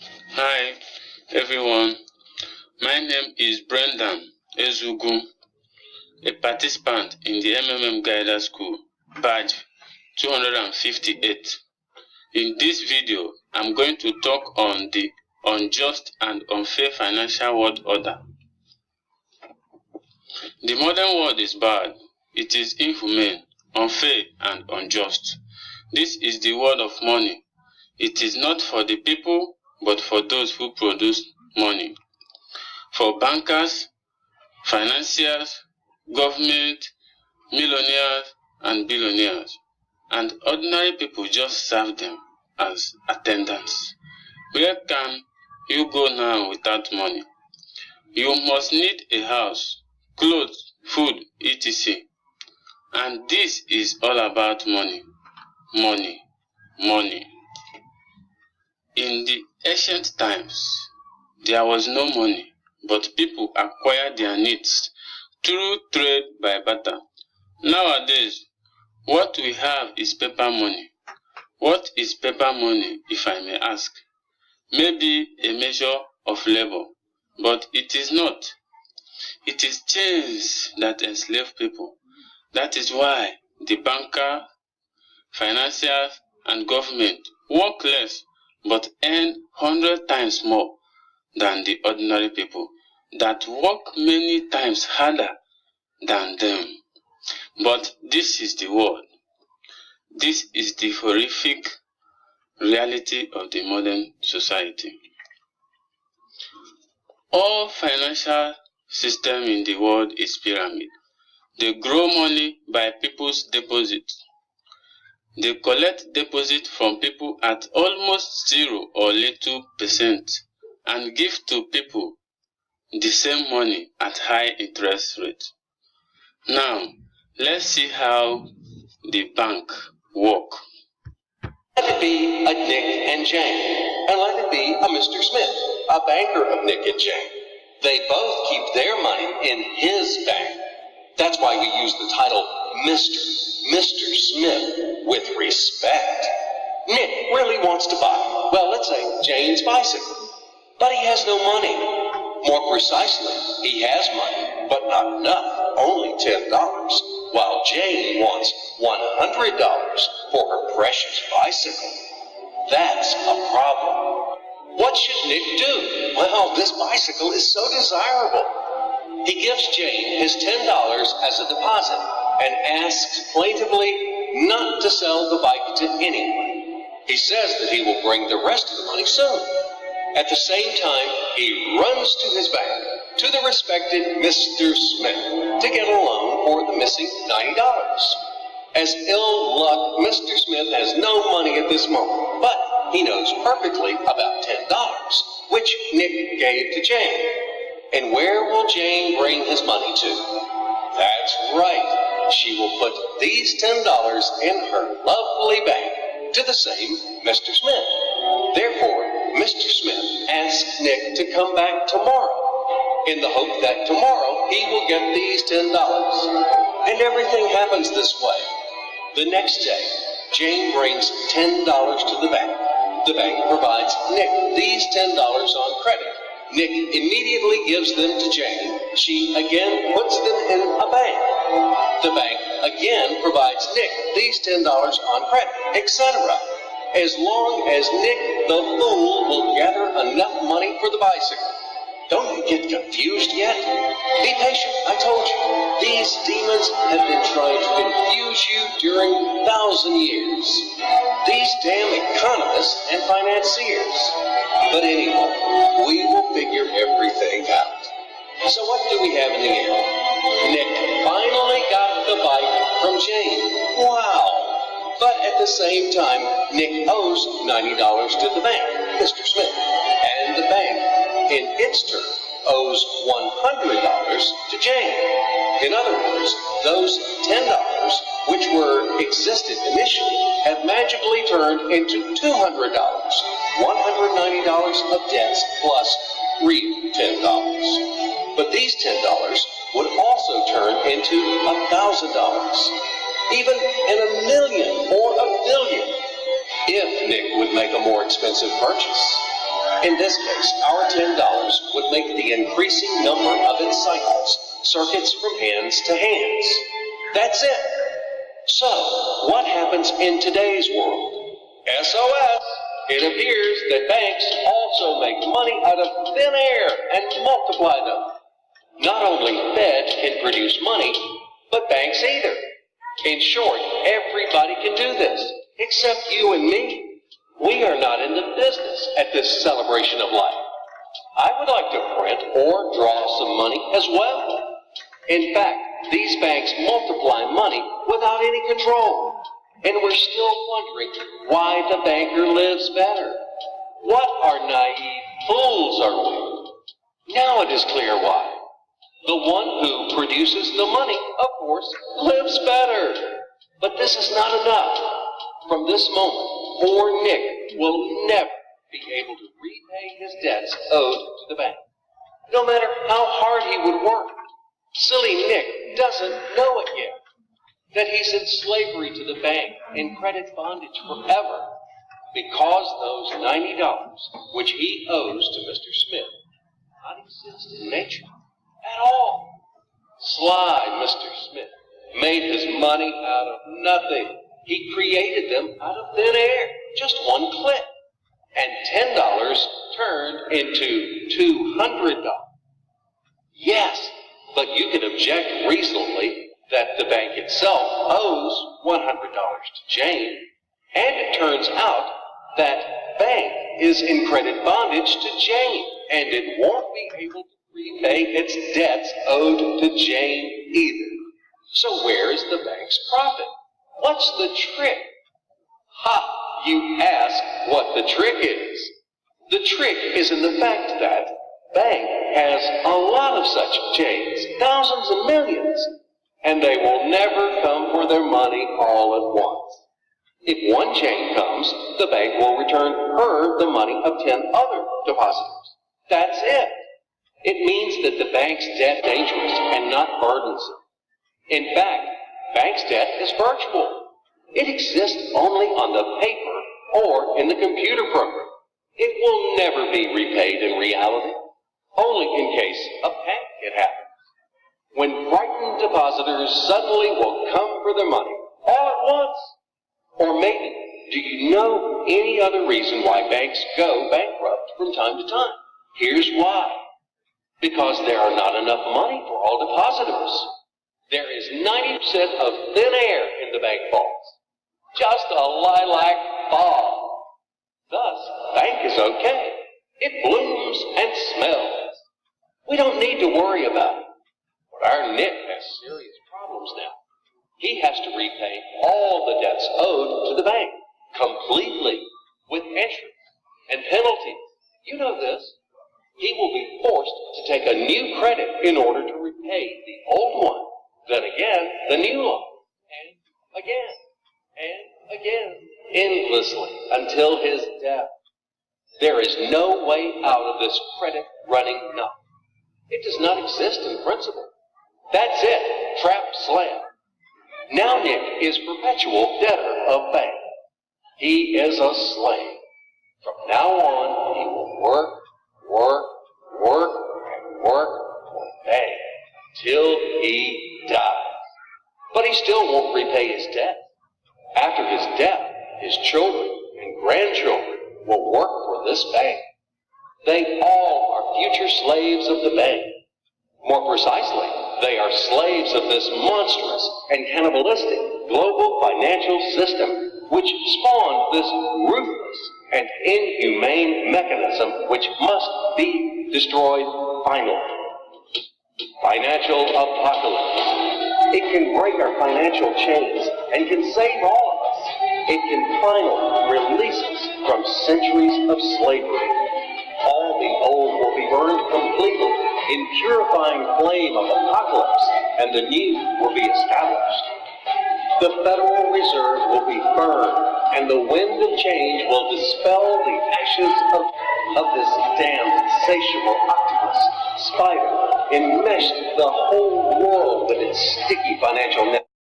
Hi everyone, my name is Brendan Ezugu, a participant in the Guidance School, badge 258. In this video, I'm going to talk on the unjust and unfair financial world order. The modern world is bad, it is inhumane, unfair and unjust. This is the world of money. It is not for the people, but for those who produce money. For bankers, financiers, government, millionaires and billionaires. And ordinary people just serve them as attendants. Where can you go now without money? You must need a house, clothes, food, etc. And this is all about money. Money. Money. In the ancient times, there was no money, but people acquired their needs through trade by barter. Nowadays, what we have is paper money. What is paper money, if I may ask? Maybe a measure of labor, but it is not. It is chains that enslave people. That is why the banker, financiers, and government work less but earn 100 times more than the ordinary people that work many times harder than them. But this is the world. This is the horrific reality of the modern society. All financial system in the world is pyramid. They grow money by people's deposits. They collect deposit from people at almost 0 or little percent and give to people the same money at high interest rate. Now, let's see how the bank work. Let it be a Nick and Jane, and let it be a Mr. Smith, a banker of Nick and Jane. They both keep their money in his bank. That's why we use the title Mr. Smith with respect. Nick really wants to buy, well, let's say Jane's bicycle, but he has no money. More precisely, he has money, but not enough, only $10, while Jane wants $100 for her precious bicycle. That's a problem. What should Nick do? Well, this bicycle is so desirable. He gives Jane his $10 as a deposit and asks plaintively not to sell the bike to anyone. He says that he will bring the rest of the money soon. At the same time, he runs to his bank, to the respected Mr. Smith, to get a loan for the missing $90. As ill luck, Mr. Smith has no money at this moment, but he knows perfectly about $10, which Nick gave to Jane. And where will Jane bring his money to? That's right. She will put these $10 in her lovely bank to the same Mr. Smith. Therefore, Mr. Smith asks Nick to come back tomorrow in the hope that tomorrow he will get these $10. And everything happens this way. The next day, Jane brings $10 to the bank. The bank provides Nick these $10 on credit. Nick immediately gives them to Jane. She again puts them in a bank. The bank again provides Nick these $10 on credit, etc. As long as Nick the fool will gather enough money for the bicycle. Don't you get confused yet? Be patient, I told you. These demons have been trying to confuse you during 1,000 years. These damn economists and financiers. But anyway, we will figure everything out. So what do we have in the end? Nick finally got the bike from Jane. Wow! But at the same time, Nick owes $90 to the bank, Mr. Smith, and the bank, in its turn, owes $100 to Jane. In other words, those $10, which were existed initially, have magically turned into $200, $190 of debts plus real $10. But these $10 would also turn into $1,000, even in $1 million or $1 billion, if Nick would make a more expensive purchase. In this case, our $10 would make the increasing number of its cycles, circuits from hands to hands. That's it. So, what happens in today's world? SOS! It appears that banks also make money out of thin air and multiply them. Not only Fed can produce money, but banks either. In short, everybody can do this, except you and me. We are not in the business at this celebration of life. I would like to print or draw some money as well. In fact, these banks multiply money without any control. And we're still wondering why the banker lives better. What are naive fools are we? Now it is clear why. The one who produces the money, of course, lives better. But this is not enough. From this moment, poor Nick will never be able to repay his debts owed to the bank. No matter how hard he would work. Silly Nick doesn't know it yet. That he's in slavery to the bank, in credit bondage forever, because those $90 which he owes to Mr. Smith do not exist in nature at all. Sly Mr. Smith made his money out of nothing. He created them out of thin air, just one click. And $10 turned into $200. Yes, but you can object reasonably that the bank itself owes $100 to Jane, and it turns out that bank is in credit bondage to Jane, and it won't be able to repay its debts owed to Jane either. So where is the bank's profit? What's the trick? Ha! You ask what the trick is. The trick is in the fact that bank has a lot of such Janes, thousands and millions, and they will never come for their money all at once. If one Jane comes, the bank will return her the money of 10 other depositors. That's it. It means that the bank's debt is dangerous and not burdensome. In fact, bank's debt is virtual. It exists only on the paper or in the computer program. It will never be repaid in reality, only in case a panic happens. When frightened depositors suddenly will come for their money all at once. Or maybe, do you know any other reason why banks go bankrupt from time to time? Here's why. Because there are not enough money for all depositors. There is 90% of thin air in the bank vaults. Just a lilac fog. Thus, bank is okay. It blooms and smells. We don't need to worry about it. But our Nick has serious problems now. He has to repay all the debts owed to the bank, completely, with interest and penalties. You know this. He will be forced to take a new credit in order to repay the old one, then again the new one, and again, endlessly, until his death. There is no way out of this credit running knot. It does not exist in principle. That's it. Trap slam. Now Nick is perpetual debtor of bank. He is a slave. From now on, he will work for bank till he dies. But he still won't repay his debt. After his death, his children and grandchildren will work for this bank. They all are future slaves of the bank. More precisely, they are slaves of this monstrous and cannibalistic global financial system which spawned this ruthless and inhumane mechanism which must be destroyed finally. Financial apocalypse. It can break our financial chains and can save all of us. It can finally release us from centuries of slavery. All the old will be burned completely in purifying flame of apocalypse, and the new will be established. The Federal Reserve will be firm, and the wind of change will dispel the ashes of this damned insatiable octopus spider, enmeshed the whole world with its sticky financial net.